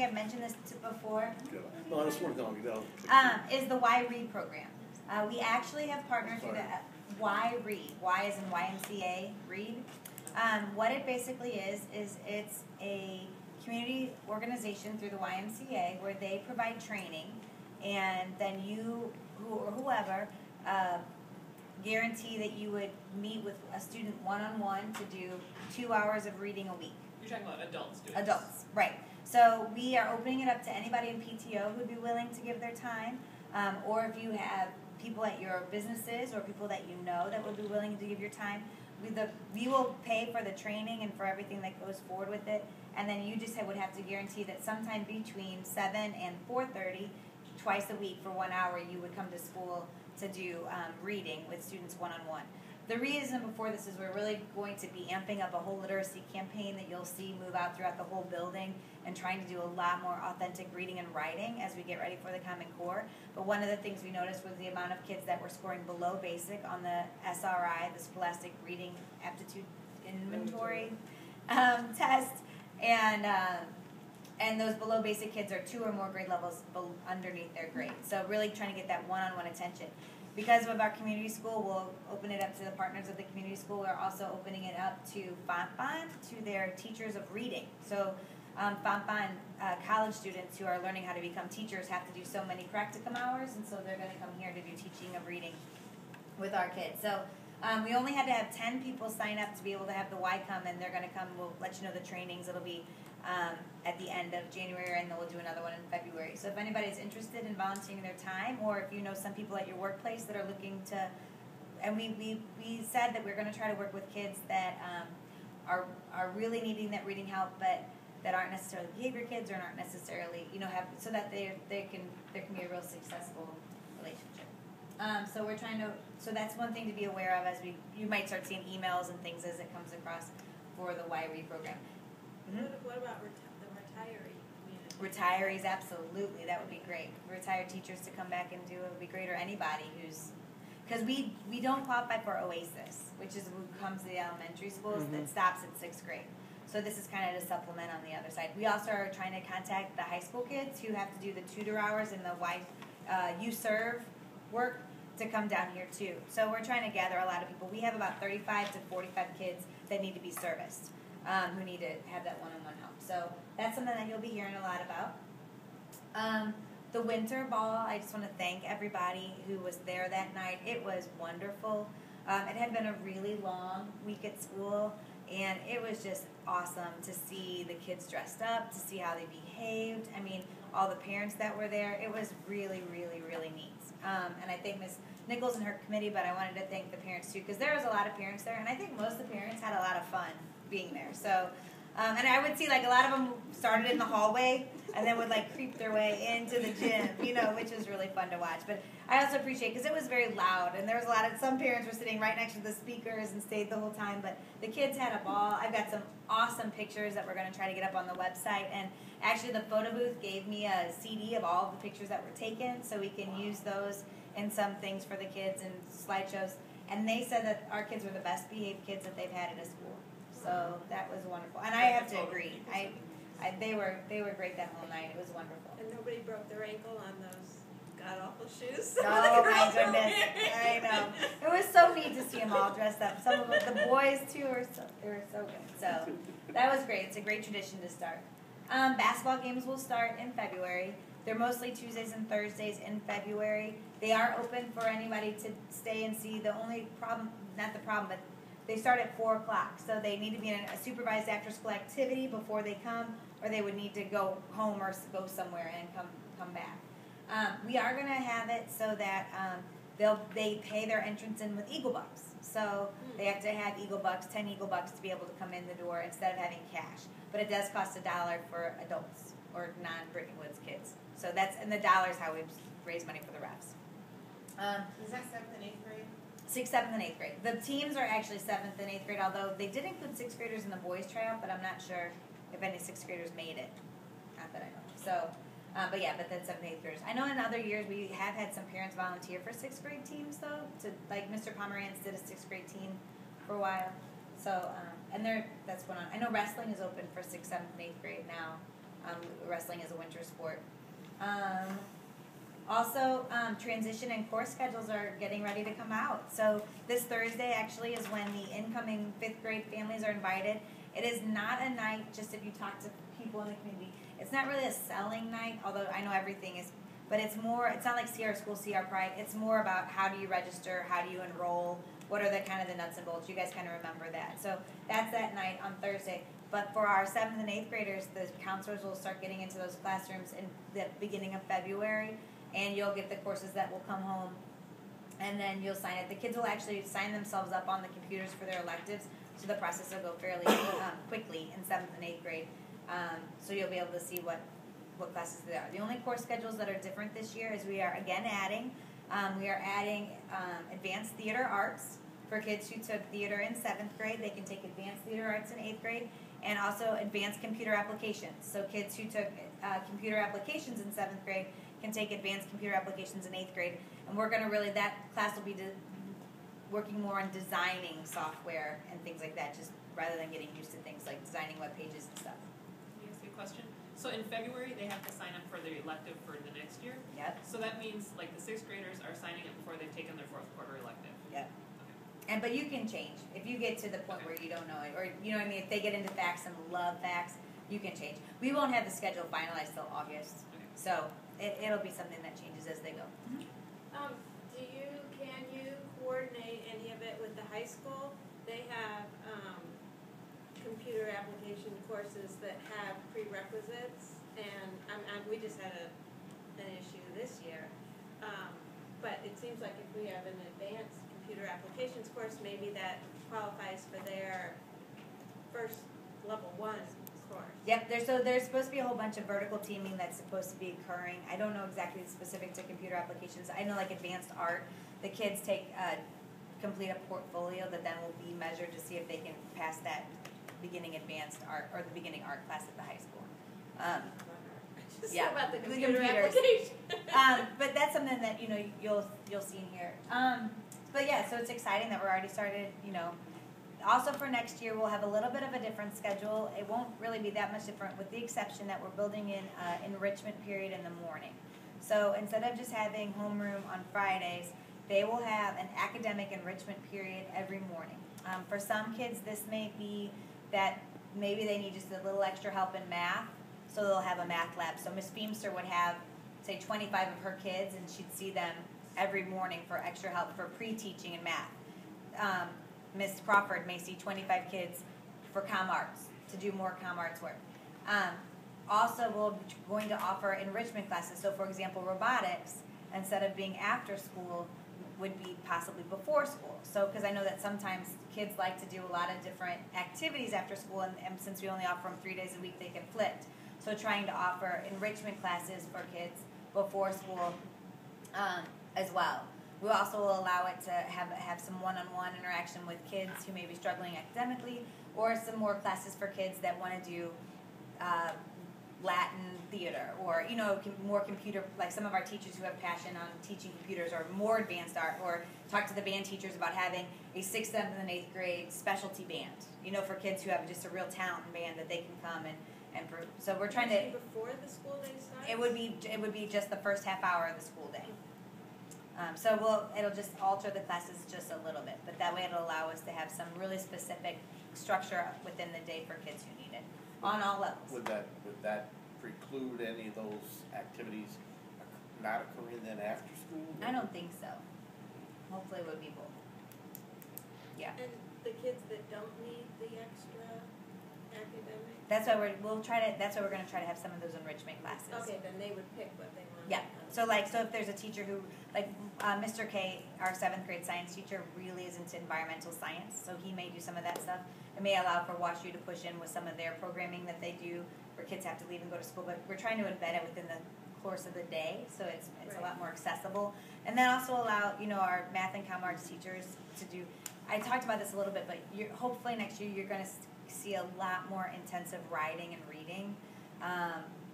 think I've mentioned this before. No, I just want to tell you Is the Y Read program. We actually have partnered through the Y Read. Y is in YMCA Read. What it basically is it's a community organization through the YMCA where they provide training, and then you or whoever guarantee that you would meet with a student one-on-one to do 2 hours of reading a week. You're talking about adult students. Adults, right. So we are opening it up to anybody in PTO who would be willing to give their time, or if you have people at your businesses or people that you know that would be willing to give your time. We will pay for the training and for everything that goes forward with it, and then you just would have to guarantee that sometime between 7 and 4:30, twice a week for 1 hour, you would come to school to do reading with students one-on-one. The reason before this is we're really going to be amping up a whole literacy campaign that you'll see move out throughout the whole building and trying to do a lot more authentic reading and writing as we get ready for the Common Core. But one of the things we noticed was the amount of kids that were scoring below basic on the SRI, the Scholastic Reading Aptitude Inventory test, and those below basic kids are 2 or more grade levels underneath their grade. So really trying to get that one-on-one attention. Because of our community school, we'll open it up to the partners of the community school. We're also opening it up to Fonfon, to their teachers of reading. So Fonfon college students who are learning how to become teachers have to do so many practicum hours, and so they're going to come here to do teaching of reading with our kids. So we only had to have 10 people sign up to be able to have the Y come, and they're going to come. We'll let you know the trainings. It'll be at the end of January, and then we'll do another one in February. So if anybody's interested in volunteering their time, or if you know some people at your workplace that are looking to, and we said that we're going to try to work with kids that are really needing that reading help, but that aren't necessarily behavior kids or aren't necessarily, have, so that there can be a real successful relationship. So we're trying to, so that's one thing to be aware of as you might start seeing emails and things as it comes across for the Y Read program. Mm-hmm. What about the retiree community? Retirees, absolutely, that would be great. Retired teachers to come back and do it would be great, or anybody who's, because we don't qualify for OASIS, which is who comes to the elementary schools, that stops at 6th grade. So this is kind of to supplement on the other side. We also are trying to contact the high school kids who have to do the tutor hours and the You Serve work to come down here too. So we're trying to gather a lot of people. We have about 35 to 45 kids that need to be serviced, who need to have that one-on-one help. So that's something that you'll be hearing a lot about. The winter ball, I just want to thank everybody who was there that night. It was wonderful. It had been a really long week at school, and it was just awesome to see the kids dressed up, to see how they behaved. I mean, all the parents that were there. It was really, really, really neat. And I thank Ms. Nichols and her committee, but I wanted to thank the parents too, because there was a lot of parents there, and I think most of the parents had a lot of fun being there. So, and I would see a lot of them started in the hallway and then would creep their way into the gym, which was really fun to watch. But I also appreciate, because it was very loud, and there was some parents were sitting right next to the speakers and stayed the whole time, but the kids had a ball. I've got some awesome pictures that we're going to try to get up on the website, and actually the photo booth gave me a CD of all of the pictures that were taken, so we can use those in some things for the kids and slideshows. And they said that our kids were the best behaved kids that they've had at a school. So that was wonderful. And I have to agree. They were great that whole night. It was wonderful. And nobody broke their ankle on those god-awful shoes? Oh, my goodness. I know. It was so neat to see them all dressed up. Some of them, the boys, too, were so good. So that was great. It's a great tradition to start. Basketball games will start in February. They're mostly Tuesdays and Thursdays in February. They are open for anybody to stay and see. The only problem, not the problem, but they start at 4 o'clock. So they need to be in a supervised after-school activity before they come, or they would need to go home or go somewhere and come back. We are going to have it so that they pay their entrance in with Eagle Bucks. So they have to have Eagle Bucks, 10 Eagle Bucks to be able to come in the door instead of having cash. But it does cost $1 for adults or non-Brittany Woods kids. So and the $1 is how we raise money for the refs. Is that 7th and 8th grade? 6th, 7th, and 8th grade. The teams are actually 7th and 8th grade, although they did include 6th graders in the boys tryout, but I'm not sure if any 6th graders made it. Not that I know. So, but then 7th and 8th graders. I know in other years we have had some parents volunteer for 6th grade teams, though. Mr. Pomerantz did a 6th grade team for a while. So, and that's going on. I know wrestling is open for 6th, 7th, and 8th grade now. Wrestling is a winter sport. Also, transition and course schedules are getting ready to come out. So this Thursday actually is when the incoming 5th grade families are invited. It is not a night, just if you talk to people in the community, it's not really a selling night, although I know everything is, but it's not like See Our School, See Our Pride. It's more about how do you register, how do you enroll, what are the kind of the nuts and bolts. You guys kind of remember that. So that's that night on Thursday. But for our 7th and 8th graders, the counselors will start getting into those classrooms in the beginning of February, and you'll get the courses that will come home, and then you'll sign it. The kids will actually sign themselves up on the computers for their electives, so the process will go fairly quickly in 7th and 8th grade. So you'll be able to see what classes they are. The only course schedules that are different this year is we are again adding advanced theater arts for kids who took theater in 7th grade. They can take advanced theater arts in 8th grade, and also advanced computer applications. So kids who took computer applications in 7th grade can take advanced computer applications in 8th grade. And we're going to that class will be working more on designing software and things like that, just rather than getting used to things like designing web pages and stuff. Can I ask you a question? So in February, they have to sign up for their elective for the next year? Yep. So that means like the 6th graders are signing up before they've taken their 4th quarter elective? Yep. But you can change. If you get to the point where you don't know it, or you know what I mean, if they get into facts and love facts, you can change. We won't have the schedule finalized till August. Okay. So it'll be something that changes as they go. Can you coordinate any of it with the high school? They have computer application courses that have prerequisites, and we just had an issue this year. But it seems like if we have an advanced computer applications course, maybe that qualifies for their first level 1 course. Yep, there's supposed to be a whole bunch of vertical teaming that's supposed to be occurring. I don't know exactly specific to computer applications. I know like advanced art, the kids complete a portfolio that then will be measured to see if they can pass that beginning advanced art or the beginning art class at the high school. Just Yeah, about the the computer computers. application. But that's something that you'll see in here. But yeah, so it's exciting that we're already started. Also for next year, we'll have a little bit of a different schedule. It won't really be that much different, with the exception that we're building in enrichment period in the morning. So instead of just having homeroom on Fridays, they will have an academic enrichment period every morning. For some kids, this may be that maybe they need just a little extra help in math, so they'll have a math lab. So Miss Feemster would have, say, 25 of her kids, and she'd see them every morning for extra help for pre-teaching in math. Miss Crawford may see 25 kids for comm arts, to do more comm arts work. Also, we're going to offer enrichment classes. So, for example, robotics, instead of being after school, would be possibly before school. So, because I know that sometimes kids like to do a lot of different activities after school, and since we only offer them 3 days a week, they conflict. So, trying to offer enrichment classes for kids before school as well. We also will allow it to have some one-on-one interaction with kids who may be struggling academically, or some more classes for kids that want to do Latin theater, or more computer, like some of our teachers who have passion on teaching computers, or more advanced art, or talk to the band teachers about having a 6th, 7th, and 8th grade specialty band, for kids who have just a real talent in band that they can come and so we're trying to. Before the school day starts? It would be just the first half hour of the school day. So it'll just alter the classes just a little bit, but that way it'll allow us to have some really specific structure within the day for kids who need it on all levels. Would that preclude any of those activities not occurring then after school? I don't think so. Hopefully it would be both. Yeah. And the kids that don't need the extra academic? That's why we're going to try to have some of those enrichment classes. Okay, then they would pick what they want. Yeah. So if there's a teacher who, Mr. K, our 7th grade science teacher, really is into environmental science, so he may do some of that stuff. It may allow for WashU to push in with some of their programming that they do, where kids have to leave and go to school, but we're trying to embed it within the course of the day, so it's a lot more accessible. And then also allow, our math and comm arts teachers to do, I talked about this a little bit, but hopefully next year you're going to see a lot more intensive writing and reading.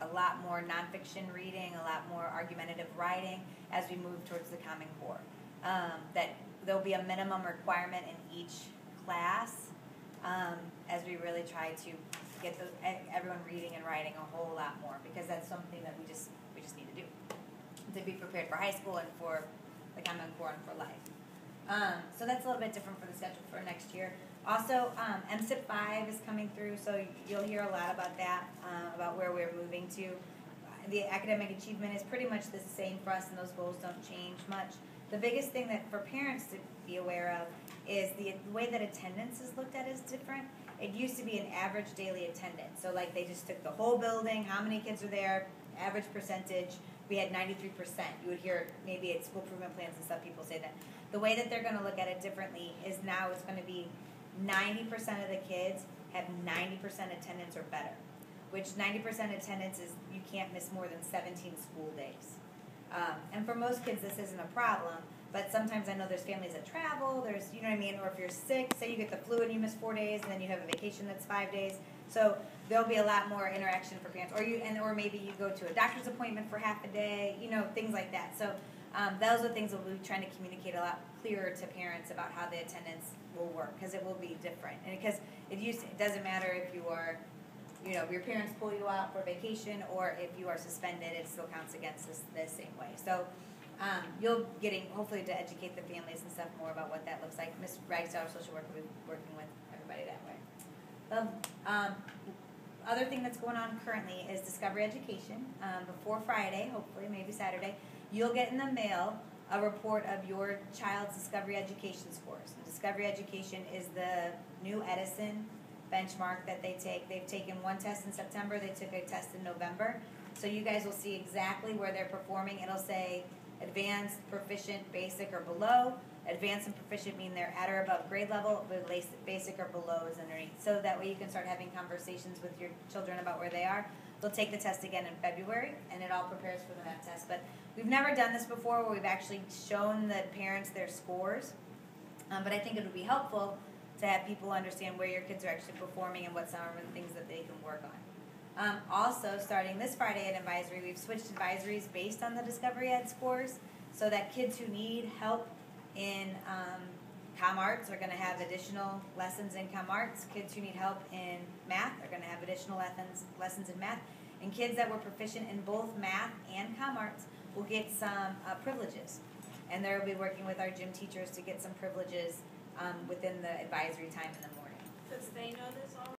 A lot more nonfiction reading, a lot more argumentative writing as we move towards the Common Core. That there'll be a minimum requirement in each class as we really try to get everyone reading and writing a whole lot more, because that's something that we just need to do to be prepared for high school and for the Common Core and for life. So that's a little bit different for the schedule for next year. Also, MSIP 5 is coming through, so you'll hear a lot about that, about where we're moving to. The academic achievement is pretty much the same for us, and those goals don't change much. The biggest thing that for parents to be aware of is the way that attendance is looked at is different. It used to be an average daily attendance, so like they just took the whole building, how many kids are there, average percentage. We had 93%. You would hear maybe at school improvement plans and stuff, people say that. The way that they're going to look at it differently is now it's going to be 90% of the kids have 90% attendance or better, which 90% attendance is you can't miss more than 17 school days. And for most kids, this isn't a problem, but sometimes I know there's families that travel, there's, you know what I mean, or if you're sick, say you get the flu and you miss 4 days, and then you have a vacation that's 5 days. So there'll be a lot more interaction for parents, or maybe you go to a doctor's appointment for half a day, you know, things like that. So those are things that we'll be trying to communicate a lot clearer to parents about how the attendance will work, because it will be different. And because it doesn't matter if you are, you know, your parents pull you out for vacation, or if you are suspended, it still counts against us the same way. So you'll getting hopefully to educate the families and stuff more about what that looks like. Ms. Ragsdale, our social worker, will be working with everybody that way. The other thing that's going on currently is Discovery Education. Before Friday, hopefully, maybe Saturday, you'll get in the mail a report of your child's Discovery Education scores. And Discovery Education is the new Edison benchmark that they take. They've taken one test in September, they took a test in November. So you guys will see exactly where they're performing. It'll say advanced, proficient, basic, or below. Advanced and proficient mean they're at or above grade level, but basic or below is underneath. So that way you can start having conversations with your children about where they are. They'll take the test again in February, and it all prepares for the math test. But we've never done this before where we've actually shown the parents their scores. But I think it would be helpful to have people understand where your kids are actually performing and what some of the things that they can work on. Also, starting this Friday at Advisory, we've switched advisories based on the Discovery Ed scores, so that kids who need help in ComArts are going to have additional lessons in ComArts. Kids who need help in math are going to have additional lessons in math. And kids that were proficient in both math and ComArts will get some privileges. And they'll be working with our gym teachers to get some privileges within the advisory time in the morning. Does they know this all?